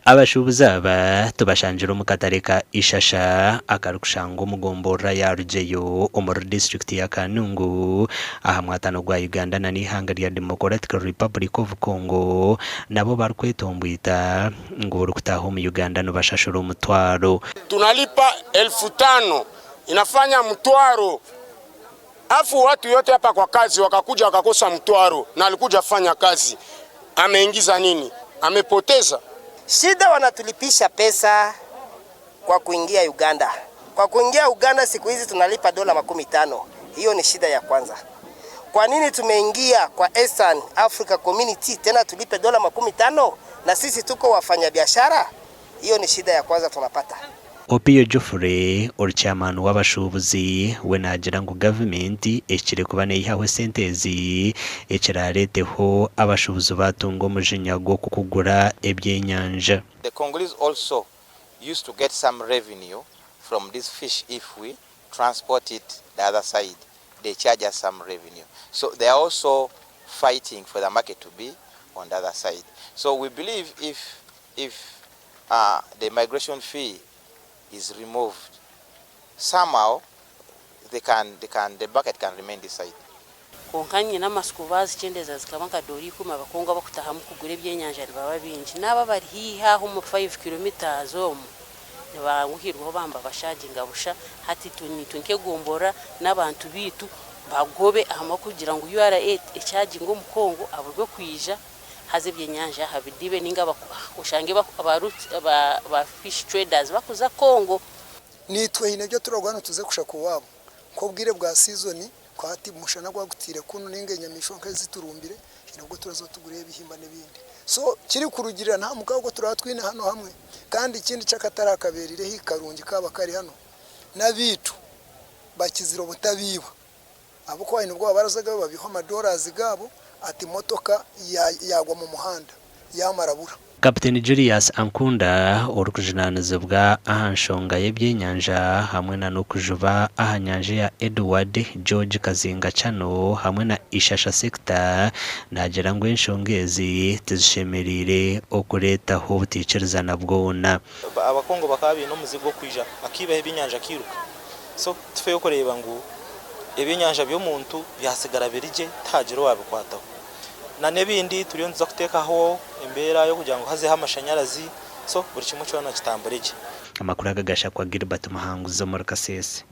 Abashuubuzi aba tubashanjira mu katare ka Ishasha akarukushanga umugombora ya rugeyo umuri district ya Kanungu aha mwatano gwa Uganda na n'ihanga rya Democratic Republic of Congo nabo barikwetomboita ngo urukutaho mu Uganda no bashashura umutwaro. Tunalipa 1500 inafanya mtwaro. Afu watu yote hapa kwa kazi wakakuja wakakosa mtwaro na alikuja fanya kazi. Ameingiza nini? Amepoteza. Shida wanatulipisha pesa kwa kuingia Uganda. Kwa kuingia Uganda siku hizi tunalipa $50. Hiyo ni shida ya kwanza. Kwa nini tumeingia kwa Eastern Africa Community tena tulipe $50 na sisi tuko wafanyabiashara? Hiyo ni shida ya kwanza tunapata. Opiyo Jofre chairman w'Abashuubuzi we nagira ngo government ekire kubane ihawe sentezi ekirareteho abashuubuzi batungo mujinya go kukugura ebyenyanja. The Congolese also used to get some revenue from this fish. If we transport it the other side, they charge us some revenue. So they are also fighting for the market to be on the other side. So we believe if the migration fee is removed, somehow the bucket can remain this side. Konkanye n'amaskubazi cyendeza zikabanka dori kuma bakonga bakutaha mu kugura ebyenyanja baba binji naba bari hiha ho mu 5 km zo baguhirwa bamba bashaginga busha hati tunke gombora n'abantu bitu bagobe ahama kugira ngo URA echargingo mu Kongo aburwe kwija haze byenyanja habidibe ninga ushange ba fish traders bakuza Kongo nitwe hinebyo turagwana tuze kushaka wabo ko bwire bwa season ko hati mushana gwagutire kuno ninge nyamisho nkaziturumbire nubwo turazo tugure ibihimba nebindi so kiri kurugirira nta mukago turatwine hano hamwe kandi ikindi cyakatara kaberire hikarungi kaba kari hano nabitu bakiziro butabiba abo ko nubwo barazaga babiho $100 gabo ati motoka yagwa mu muhanda yamarabura. Captain Julius Ankunda urukujinaniza bwa ahanshonga y'ebyenyanja hamwe na nokujuba ahanyanje ya Edward George Kazinga Chano hamwe na Ishasha sector nagira ngo enshongezi tizishemerire okureta ho butikirizana bwona abakongo bakabi no muzigo kwija akibahe binyanja kiruka so tufeyo kureba ngo ebinyanja byo muntu byasigara birije tajiro wabikwataho na nebindi turiyonza kutekaho imbera yo kugira ngo hazeho amashanyarazi so buri kimwe cyo na kitamburije. Amakuru agagasha kwa Gilbert Mahangu zo muri Kasese.